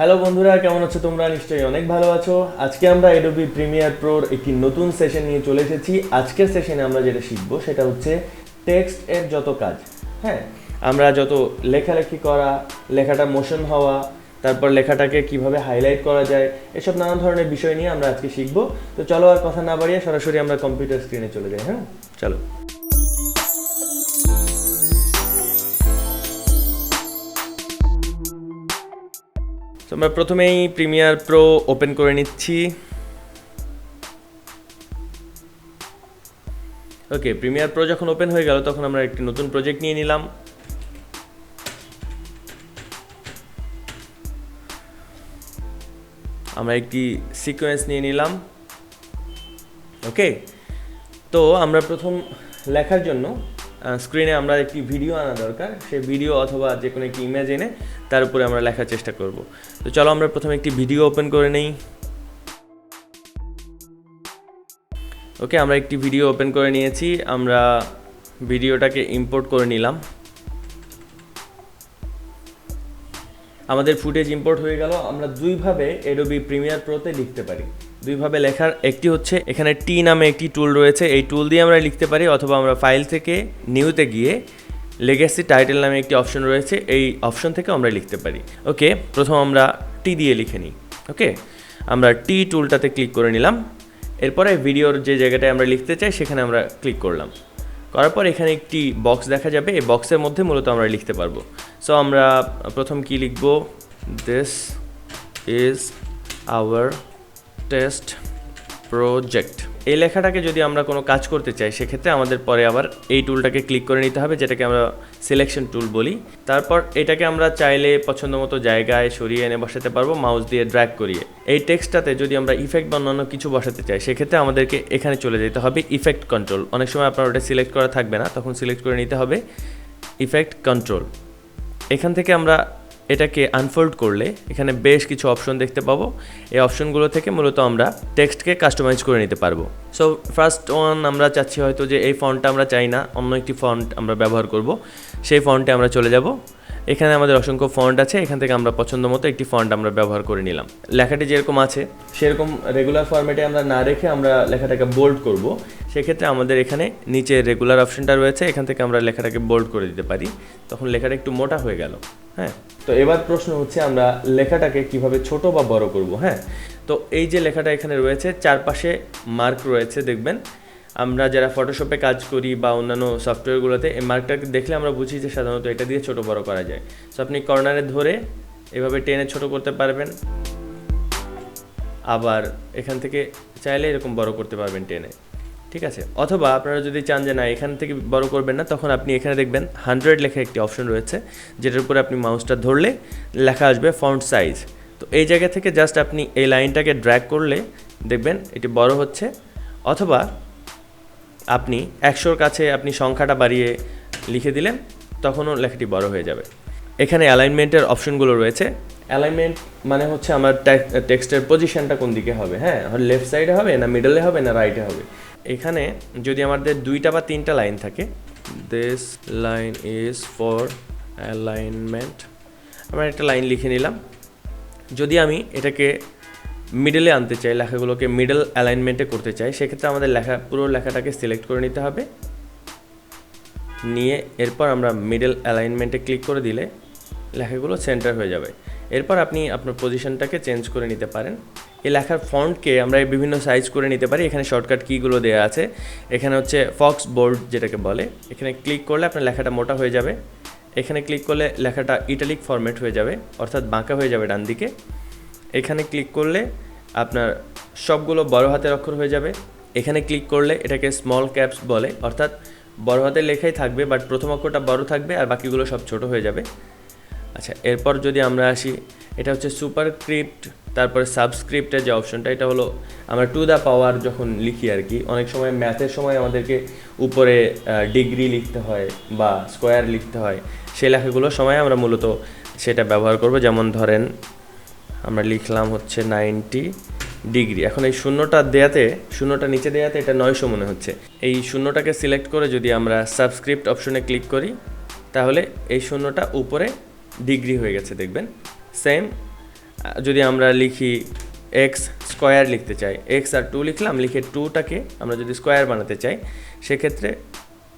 Hello বন্ধুরা, কেমন আছো তোমরা? নিশ্চয়ই অনেক ভালো আছো। আজকে আমরা Adobe Premiere Proর একটি নতুন সেশন নিয়ে চলে এসেছি। আজকের সেশনে আমরা যেটা শিখবো সেটা হচ্ছে টেক্সট এর যত কাজ। হ্যাঁ, আমরা যত লেখালেখি করা, লেখাটা মোশন হওয়া, তারপর লেখাটাকে কিভাবে হাইলাইট করা যায়, এসব নানা ধরনের বিষয় নিয়ে আমরা আজকে শিখবো। তো চলো আর কথা না বাড়িয়ে সরাসরি আমরা কম্পিউটার স্ক্রিনে চলে যাই। হ্যাঁ, চলো। তো আমরা প্রথমেই প্রিমিয়ার প্রো ওপেন করে নিচ্ছি। ওকে, প্রিমিয়ার প্রো যখন ওপেন হয়ে গেল তখন আমরা একটি নতুন প্রজেক্ট নিয়ে নিলাম। আমরা একটি সিকোয়েন্স নিয়ে নিলাম। ওকে, তো আমরা প্রথম লেখার জন্য স্ক্রিনে আমরা একটি ভিডিও আনা দরকার। সেই ভিডিও অথবা যে কোনো একটি ইমেজ এনে তার উপরে আমরা লেখার চেষ্টা করব। তো চলো আমরা প্রথমে একটি ভিডিও ওপেন করে নেই। ওকে, আমরা একটি ভিডিও ওপেন করে নিয়েছি। আমরা ভিডিওটাকে ইম্পোর্ট করে নিলাম। আমাদের ফুটেজ ইম্পোর্ট হয়ে গেল। আমরা দুইভাবে Adobe Premiere Proতে লিখতে পারি। দুইভাবে লেখার একটি হচ্ছে এখানে টি নামে একটি টুল রয়েছে, এই টুল দিয়ে আমরা লিখতে পারি, অথবা আমরা ফাইল থেকে নিউতে গিয়ে লেগেসি টাইটেল নামে একটি অপশন রয়েছে, এই অপশন থেকে আমরা লিখতে পারি। ওকে, প্রথম আমরা টি দিয়ে লিখে নিই। ওকে, আমরা টি টুলটাতে ক্লিক করে নিলাম। এরপরে ভিডিওর যে জায়গাটায় আমরা লিখতে চাই সেখানে আমরা ক্লিক করলাম। করার পর এখানে একটি বক্স দেখা যাবে, এই বক্সের মধ্যে মূলত আমরা লিখতে পারবো। সো আমরা প্রথম কি লিখব? This is our test project. এই লেখাটাকে যদি আমরা কোনো কাজ করতে চাই সেক্ষেত্রে আমাদের পরে আবার এই টুলটাকে ক্লিক করে নিতে হবে, যেটাকে আমরা সিলেকশন টুল বলি। তারপর এটাকে আমরা চাইলে পছন্দ মতো জায়গায় সরিয়ে এনে বসাতে পারবো মাউস দিয়ে ড্র্যাগ করিয়ে। এই টেক্সটটাতে যদি আমরা ইফেক্ট বা অন্যান্য কিছু বসাতে চাই সেক্ষেত্রে আমাদেরকে এখানে চলে যেতে হবে ইফেক্ট কন্ট্রোল। অনেক সময় আপনার ওটা সিলেক্ট করা থাকবে না, তখন সিলেক্ট করে নিতে হবে ইফেক্ট কন্ট্রোল। এখান থেকে আমরা এটাকে আনফোল্ড করলে এখানে বেশ কিছু অপশন দেখতে পাবো। এই অপশনগুলো থেকে মূলত আমরা টেক্সটকে কাস্টমাইজ করে নিতে পারবো। সো ফার্স্ট ওয়ান, আমরা চাচ্ছি হয়তো যে এই ফন্টটা আমরা চাই না, অন্য একটি ফন্ট আমরা ব্যবহার করব। সেই ফন্টে আমরা চলে যাব। এখানে আমাদের অসংখ্য ফন্ট আছে, এখান থেকে আমরা পছন্দ মতো একটি ফন্ট আমরা ব্যবহার করে নিলাম। লেখাটি যেরকম আছে সেরকম রেগুলার ফরম্যাটে আমরা না রেখে আমরা লেখাটাকে বোল্ড করব। সেক্ষেত্রে আমাদের এখানে নিচে রেগুলার অপশনটা রয়েছে, এখান থেকে আমরা লেখাটাকে বোল্ড করে দিতে পারি, তখন লেখাটা একটু মোটা হয়ে গেল। হ্যাঁ, তো এবার প্রশ্ন হচ্ছে আমরা লেখাটাকে কিভাবে ছোট বা বড় করব। হ্যাঁ, তো এই যে লেখাটা এখানে রয়েছে, চারপাশে মার্ক রয়েছে, দেখবেন আমরা যারা ফটোশপে কাজ করি বা অন্যান্য সফটওয়্যারগুলোতে এই মার্কটাকে দেখলে আমরা বুঝি যে সাধারণত এটা দিয়ে ছোট বড় করা যায়। সো আপনি কর্নারে ধরে এভাবে টেনে ছোট করতে পারবেন, আবার এখান থেকে চাইলে এরকম বড় করতে পারবেন টেনে। ঠিক আছে, অথবা আপনারা যদি চান যে না এখান থেকে বড় করবেন না, তখন আপনি এখানে দেখবেন 100 লেখা একটি অপশন রয়েছে, যেটার উপরে আপনি মাউসটা ধরলে লেখা আসবে ফন্ট সাইজ। তো এই জায়গা থেকে জাস্ট আপনি এই লাইনটাকে ড্র্যাগ করলে দেখবেন এটি বড় হচ্ছে, অথবা আপনি 100-র কাছে আপনি সংখ্যাটা বাড়িয়ে লিখে দিলেন, তখনও লেখাটি বড় হয়ে যাবে। এখানে অ্যালাইনমেন্টের অপশনগুলো রয়েছে। অ্যালাইনমেন্ট মানে হচ্ছে আমার টেক্সটের পজিশনটা কোন দিকে হবে। হ্যাঁ, লেফট সাইডে হবে না মিডলে হবে না রাইটে হবে। এখানে যদি আমাদের 2টা বা 3টা লাইন থাকে, this line is for alignment, আমরা একটা লাইন লিখে নিলাম। যদি আমি এটাকে মিডলে আনতে চাই, লেখাগুলোকে মিডল অ্যালাইনমেন্টে করতে চাই, সেক্ষেত্রে আমাদের পুরো লেখাটাকে সিলেক্ট করে নিতে হবে। নিয়ে এরপর আমরা মিডল অ্যালাইনমেন্টে ক্লিক করে দিলে লেখাগুলো সেন্টার হয়ে যাবে। এরপর আপনি আপনার পজিশনটাকে চেঞ্জ করে নিতে পারেন। এই লেখার ফন্টকে আমরা বিভিন্ন সাইজ করে নিতে পারি। এখানে শর্টকাট কিগুলো দেওয়া আছে। এখানে হচ্ছে ফক্স বোল্ড যেটাকে বলে, এখানে ক্লিক করলে আপনার লেখাটা মোটা হয়ে যাবে। এখানে ক্লিক করলে লেখাটা ইটালিক ফরম্যাট হয়ে যাবে, অর্থাৎ বাঁকা হয়ে যাবে ডান দিকে। এখানে ক্লিক করলে আপনার সবগুলো বড় হাতের অক্ষর হয়ে যাবে। এখানে ক্লিক করলে এটাকে স্মল ক্যাপস বলে, অর্থাৎ বড় হাতের লেখাই থাকবে বাট প্রথম অক্ষরটা বড় থাকবে আর বাকিগুলো সব ছোট হয়ে যাবে। আচ্ছা, এরপর যদি আমরা আসি, এটা হচ্ছে সুপারস্ক্রিপ্ট, তারপরে সাবস্ক্রিপ্টের যে অপশনটা, এটা হলো আমরা টু দ্য পাওয়ার যখন লিখি আর কি। অনেক সময় ম্যাথের সময় আমাদেরকে উপরে ডিগ্রি লিখতে হয় বা স্কোয়ার লিখতে হয়, সেই লেখাগুলোর সময় আমরা মূলত সেটা ব্যবহার করব। যেমন ধরেন আমরা লিখলাম হচ্ছে 90 ডিগ্রি। এখন এই শূন্যটা নিচে দেয়াতে এটা 900 মনে হচ্ছে। এই শূন্যটাকে সিলেক্ট করে যদি আমরা সাবস্ক্রিপ্ট অপশনে ক্লিক করি, তাহলে এই শূন্যটা উপরে ডিগ্রি হয়ে গেছে, দেখবেন। সেম যদি আমরা লিখি এক্স স্কোয়ার লিখতে চাই, এক্স আর 2 লিখলাম, লিখে 2টাকে আমরা যদি স্কোয়ার বানাতে চাই সেক্ষেত্রে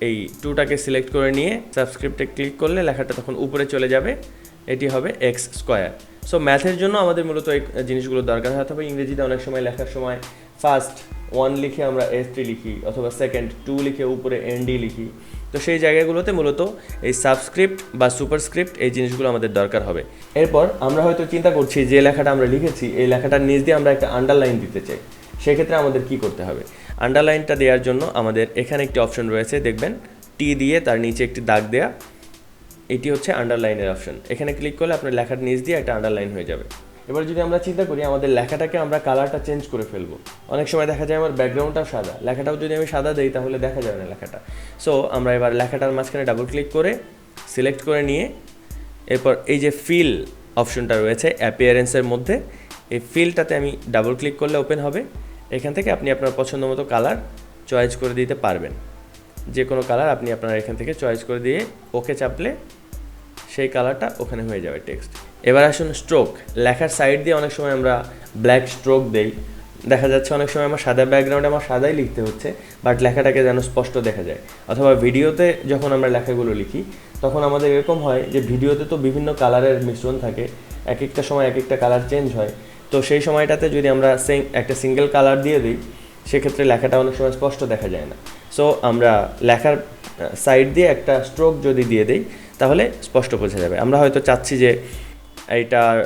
এই 2টাকে সিলেক্ট করে নিয়ে সাবস্ক্রিপ্টে ক্লিক করলে লেখাটা তখন উপরে চলে যাবে, এটি হবে এক্স স্কোয়ার। সো ম্যাথের জন্য আমাদের মূলত এই জিনিসগুলো দরকার হয়। অথবা ইংরেজিতে অনেক সময় লেখার সময় ফার্স্ট 1 লিখে আমরা S3 লিখি, অথবা সেকেন্ড 2 লিখে উপরে ND লিখি। তো সেই জায়গাগুলোতে মূলত এই সাবস্ক্রিপ্ট বা সুপারস্ক্রিপ্ট এই জিনিসগুলো আমাদের দরকার হবে। এরপর আমরা হয়তো চিন্তা করছি যে লেখাটা আমরা লিখেছি এই লেখাটার নিচ দিয়ে আমরা একটা আন্ডারলাইন দিতে চাই, সেক্ষেত্রে আমাদের কি করতে হবে? আন্ডারলাইনটা দেওয়ার জন্য আমাদের এখানে একটি অপশন রয়েছে, দেখবেন টি দিয়ে তার নিচে একটি দাগ দেয়া, এটি হচ্ছে আন্ডারলাইনের অপশন। এখানে ক্লিক করলে আপনার লেখার নিচ দিয়ে একটা আন্ডারলাইন হয়ে যাবে। এবার যদি আমরা চিন্তা করি আমাদের লেখাটাকে আমরা কালারটা চেঞ্জ করে ফেলবো, অনেক সময় দেখা যায় আমার ব্যাকগ্রাউন্ডটাও সাদা, লেখাটাও যদি আমি সাদা দিই তাহলে দেখা যাবে না লেখাটা। সো আমরা এবার লেখাটার মাঝখানে ডাবল ক্লিক করে সিলেক্ট করে নিয়ে এরপর এই যে ফিল অপশনটা রয়েছে অ্যাপিয়ারেন্সের মধ্যে, এই ফিলটাতে আমি ডাবল ক্লিক করলে ওপেন হবে। এখান থেকে আপনি আপনার পছন্দ মতো কালার চয়েস করে দিতে পারবেন, যে কোনো কালার আপনি আপনার এখান থেকে চয়েস করে দিয়ে ওকে চাপলে সেই কালারটা ওখানে হয়ে যাবে টেক্সট। এবার আসুন স্ট্রোক। লেখার সাইড দিয়ে অনেক সময় আমরা ব্ল্যাক স্ট্রোক দেই, দেখা যাচ্ছে অনেক সময় আমার সাদা ব্যাকগ্রাউন্ডে আমার সাদাই লিখতে হচ্ছে, বাট লেখাটাকে যেন স্পষ্ট দেখা যায়। অথবা ভিডিওতে যখন আমরা লেখাগুলো লিখি তখন আমাদের এরকম হয় যে ভিডিওতে তো বিভিন্ন কালারের মিশ্রণ থাকে, এক একটা সময় এক একটা কালার চেঞ্জ হয়। তো সেই সময়টাতে যদি আমরা একটা সিঙ্গেল কালার দিয়ে দিই সেক্ষেত্রে লেখাটা অনেক সময় স্পষ্ট দেখা যায় না। সো আমরা লেখার সাইড দিয়ে একটা স্ট্রোক যদি দিয়ে দিই তাহলে স্পষ্ট বোঝা যাবে। আমরা হয়তো চাচ্ছি যে এইটার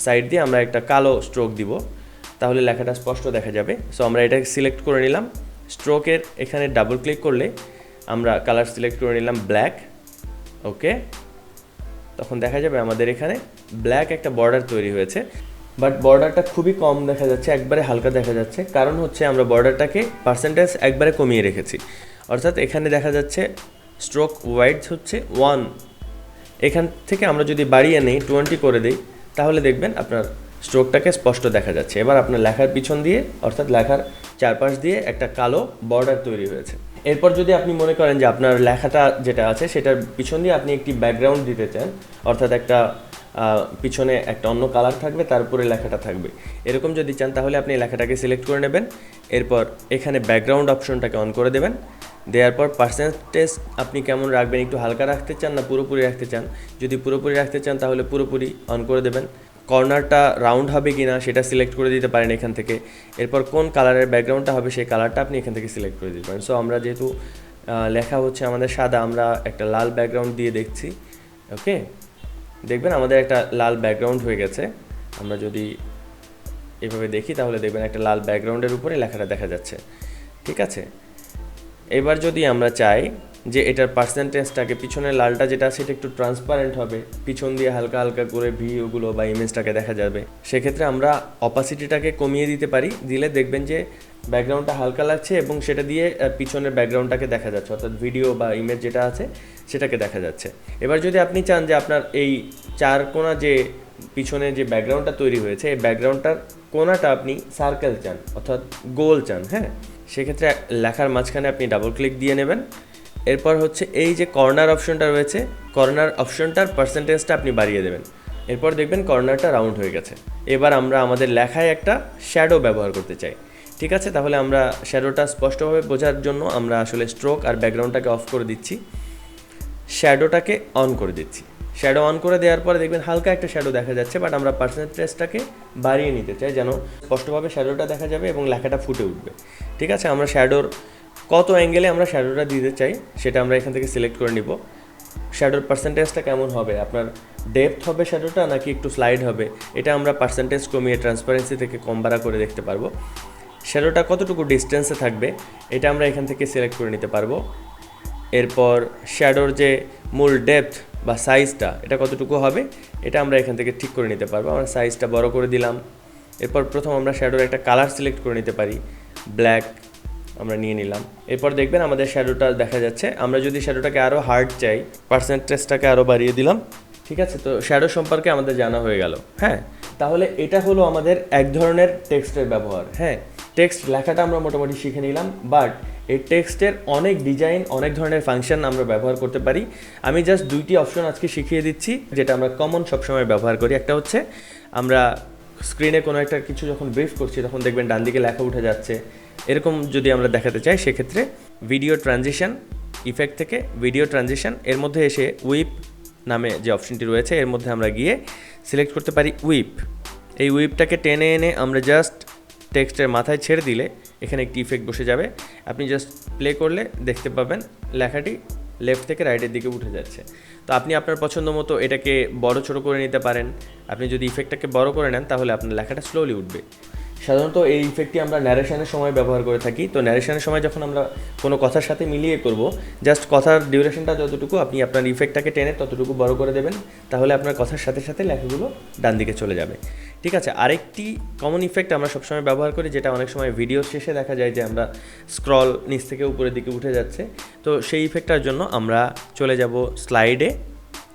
সাইড দিয়ে আমরা একটা কালো স্ট্রোক দিব, তাহলে লেখাটা স্পষ্ট দেখা যাবে। সো আমরা এটাকে সিলেক্ট করে নিলাম, স্ট্রোকের এখানে ডাবল ক্লিক করলে আমরা কালার সিলেক্ট করে নিলাম ব্ল্যাক, ওকে। তখন দেখা যাবে আমাদের এখানে ব্ল্যাক একটা বর্ডার তৈরি হয়েছে, বাট বর্ডারটা খুবই কম দেখা যাচ্ছে, একবারে হালকা দেখা যাচ্ছে। কারণ হচ্ছে আমরা বর্ডারটাকে পার্সেন্টেজ একবারে কমিয়ে রেখেছি, অর্থাৎ এখানে দেখা যাচ্ছে স্ট্রোক ওয়াইড হচ্ছে 1, এখান থেকে আমরা যদি বাড়িয়ে নেই 20 করে দিই তাহলে দেখবেন আপনার স্ট্রোকটাকে স্পষ্ট দেখা যাচ্ছে। এবার আপনার লেখার পিছন দিয়ে অর্থাৎ লেখার চারপাশ দিয়ে একটা কালো বর্ডার তৈরি হয়েছে। এরপর যদি আপনি মনে করেন যে আপনার লেখাটা যেটা আছে সেটার পিছন দিয়ে আপনি একটি ব্যাকগ্রাউন্ড দিতে চান, অর্থাৎ একটা পিছনে একটা অন্য কালার থাকবে তারপরে লেখাটা থাকবে, এরকম যদি চান তাহলে আপনি লেখাটাকে সিলেক্ট করে নেবেন। এরপর এখানে ব্যাকগ্রাউন্ড অপশনটাকে অন করে দেবেন, দেওয়ার পর পার্সেন্টেজ আপনি কেমন রাখবেন, একটু হালকা রাখতে চান না পুরোপুরি রাখতে চান? যদি পুরোপুরি রাখতে চান তাহলে পুরোপুরি অন করে দেবেন। কর্নারটা রাউন্ড হবে কি না সেটা সিলেক্ট করে দিতে পারেন এখান থেকে। এরপর কোন কালারের ব্যাকগ্রাউন্ডটা হবে সেই কালারটা আপনি এখান থেকে সিলেক্ট করে দিতে পারেন। সো আমরা যেহেতু লেখা হচ্ছে আমাদের সাদা, আমরা একটা লাল ব্যাকগ্রাউন্ড দিয়ে দেখছি, ওকে। দেখবেন আমাদের একটা লাল ব্যাকগ্রাউন্ড হয়ে গেছে। আমরা যদি এভাবে দেখি তাহলে দেখবেন একটা লাল ব্যাকগ্রাউন্ডের উপরে লেখাটা দেখা যাচ্ছে, ঠিক আছে। এবার যদি আমরা চাই যে এটার পার্সেন্টেজটাকে পিছনের লালটা যেটা সেটা একটু ট্রান্সপারেন্ট হবে, পিছন দিয়ে হালকা হালকা করে ভিউগুলো বা ইমেজটাকে দেখা যাবে, সেক্ষেত্রে আমরা অপাসিটিটাকে কমিয়ে দিতে পারি। দিলে দেখবেন যে ব্যাকগ্রাউন্ডটা হালকা লাগছে এবং সেটা দিয়ে পিছনের ব্যাকগ্রাউন্ডটাকে দেখা যাচ্ছে, অর্থাৎ ভিডিও বা ইমেজ যেটা আছে সেটাকে দেখা যাচ্ছে। এবার যদি আপনি চান যে আপনার এই চার কোণা যে পিছনে যে ব্যাকগ্রাউন্ডটা তৈরি হয়েছে এই ব্যাকগ্রাউন্ডটার কোণাটা আপনি সার্কেল চান, অর্থাৎ গোল চান, হ্যাঁ, সেক্ষেত্রে লেখার মাঝখানে আপনি ডাবল ক্লিক দিয়ে নেবেন। এরপর হচ্ছে এই যে কর্নার অপশনটা রয়েছে, কর্নার অপশনটার পার্সেন্টেজটা আপনি বাড়িয়ে দেবেন। এরপর দেখবেন কর্নারটা রাউন্ড হয়ে গেছে। এবার আমরা আমাদের লেখায় একটা শ্যাডো ব্যবহার করতে চাই, ঠিক আছে। তাহলে আমরা শ্যাডোটা স্পষ্টভাবে বোঝার জন্য আমরা আসলে স্ট্রোক আর ব্যাকগ্রাউন্ডটাকে অফ করে দিচ্ছি, শ্যাডোটাকে অন করে দিচ্ছি। শ্যাডো অন করে দেওয়ার পরে দেখবেন হালকা একটা শ্যাডো দেখা যাচ্ছে, বাট আমরা পার্সেন্টেজটাকে বাড়িয়ে নিতে চাই যেন স্পষ্টভাবে শ্যাডোটা দেখা যাবে এবং লেখাটা ফুটে উঠবে, ঠিক আছে। আমরা শ্যাডোর কত অ্যাঙ্গেলে আমরা শ্যাডোটা দিতে চাই সেটা আমরা এখান থেকে সিলেক্ট করে নিব। শ্যাডোর পার্সেন্টেজটা কেমন হবে, আপনার ডেপথ হবে শ্যাডোটা নাকি একটু স্লাইড হবে, এটা আমরা পার্সেন্টেজ কমিয়ে ট্রান্সপারেন্সি থেকে কম বাড়া করে দেখতে পারবো। শ্যাডোটা কতটুকু ডিস্টেন্সে থাকবে এটা আমরা এখান থেকে সিলেক্ট করে নিতে পারবো। এরপর শ্যাডোর যে মূল ডেপথ বা সাইজটা এটা কতটুকু হবে এটা আমরা এখান থেকে ঠিক করে নিতে পারবো। আমরা সাইজটা বড় করে দিলাম। এরপর প্রথম আমরা শ্যাডোর একটা কালার সিলেক্ট করে নিতে পারি, ব্ল্যাক আমরা নিয়ে নিলাম। এরপর দেখবেন আমাদের শ্যাডোটা দেখা যাচ্ছে। আমরা যদি শ্যাডোটাকে আরও হার্ড চাই পার্সেন্টেজটাকে আরও বাড়িয়ে দিলাম, ঠিক আছে। তো শ্যাডো সম্পর্কে আমাদের জানা হয়ে গেল, হ্যাঁ। তাহলে এটা হলো আমাদের এক ধরনের টেক্সটের ব্যবহার, হ্যাঁ। টেক্সট লেখাটা আমরা মোটামুটি শিখে নিলাম, বাট এই টেক্সটের অনেক ডিজাইন, অনেক ধরনের ফাংশন আমরা ব্যবহার করতে পারি। আমি জাস্ট দুইটি অপশন আজকে শিখিয়ে দিচ্ছি যেটা আমরা কমন সবসময় ব্যবহার করি। একটা হচ্ছে আমরা স্ক্রিনে কোনো একটা কিছু যখন ব্রিফ করছি তখন দেখবেন ডান দিকে লেখা উঠে যাচ্ছে, এরকম যদি আমরা দেখাতে চাই সেক্ষেত্রে ভিডিও ট্রানজিশন, ইফেক্ট থেকে ভিডিও ট্রানজিশন, এর মধ্যে এসে উইপ নামে যে অপশনটি রয়েছে এর মধ্যে আমরা গিয়ে সিলেক্ট করতে পারি উইপ। এই উইপটাকে টেনে এনে আমরা জাস্ট টেক্সটের মাথায় ছেড়ে দিলে এখানে একটি ইফেক্ট বসে যাবে। আপনি জাস্ট প্লে করলে দেখতে পাবেন লেখাটি লেফট থেকে রাইটের দিকে উঠে যাচ্ছে। তো আপনি আপনার পছন্দ মতো এটাকে বড় ছোটো করে নিতে পারেন। আপনি যদি ইফেক্টটাকে বড় করে নেন তাহলে আপনার লেখাটা স্লোলি উঠবে। সাধারণত এই ইফেক্টটি আমরা ন্যারেশনের সময় ব্যবহার করে থাকি। তো ন্যারেশনের সময় যখন আমরা কোনো কথার সাথে মিলিয়ে করব, জাস্ট কথার ডিউরেশনটা যতটুকু আপনি আপনার ইফেক্টটাকে টেনে ততটুকু বড় করে দেবেন, তাহলে আপনার কথার সাথে সাথে লেখাগুলো ডান দিকে চলে যাবে। ঠিক আছে, আরেকটি কমন ইফেক্ট আমরা সবসময় ব্যবহার করি, যেটা অনেক সময় ভিডিও শেষে দেখা যায় যে আমরা স্ক্রল নিচ থেকে উপরের দিকে উঠে যাচ্ছে। তো সেই ইফেক্টটার জন্য আমরা চলে যাব স্লাইডে।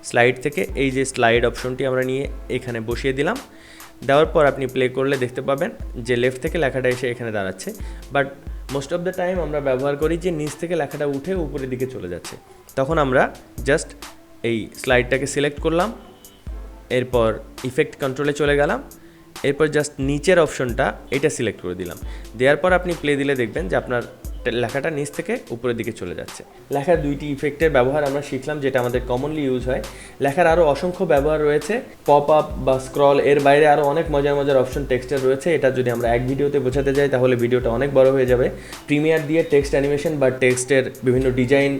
স্লাইড থেকে এই যে স্লাইড অপশনটি আমরা নিয়ে এখানে বসিয়ে দিলাম। দেওয়ার পর আপনি প্লে করলে দেখতে পাবেন যে লেফট থেকে লেখাটা এসে এখানে দাঁড়াচ্ছে। But most of the time আমরা ব্যবহার করি যে নিচ থেকে লেখাটা উঠে উপরের দিকে চলে যাচ্ছে। তখন আমরা জাস্ট এই স্লাইডটাকে সিলেক্ট করলাম, এরপর ইফেক্ট কন্ট্রোলে চলে গেলাম, এরপর জাস্ট নিচের অপশনটা এটা সিলেক্ট করে দিলাম। দেওয়ার পর আপনি প্লে দিলে দেখবেন যে আপনার লেখাটা নিচ থেকে উপরের দিকে চলে যাচ্ছে। লেখার দুইটি ইফেক্টের ব্যবহার আমরা শিখলাম যেটা আমাদের কমনলি ইউজ হয়। লেখার আরও অসংখ্য ব্যবহার রয়েছে, পপ আপ বা স্ক্রল, এর বাইরে আরও অনেক মজার মজার অপশন টেক্সটের রয়েছে। এটা যদি আমরা এক ভিডিওতে বোঝাতে যাই তাহলে ভিডিওটা অনেক বড় হয়ে যাবে। প্রিমিয়ার দিয়ে টেক্সট অ্যানিমেশন বা টেক্সটের বিভিন্ন ডিজাইন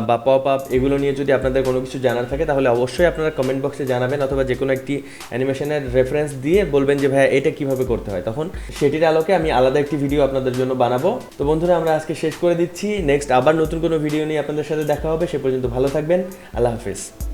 বা পপ আপ এগুলো নিয়ে যদি আপনাদের কোনো কিছু জানার থাকে তাহলে অবশ্যই আপনারা কমেন্ট বক্সে জানাবেন, অথবা যে কোনো একটি অ্যানিমেশনের রেফারেন্স দিয়ে বলবেন যে ভাইয়া এটা কীভাবে করতে হয়। তখন সেটির আলোকে আমি আলাদা একটি ভিডিও আপনাদের জন্য বানাবো। তো বন্ধুরা, আমরা আজকে শেষ করে দিচ্ছি। নেক্সট আবার নতুন কোনো ভিডিও নিয়ে আপনাদের সাথে দেখা হবে। সে পর্যন্ত ভালো থাকবেন। আল্লাহ হাফেজ।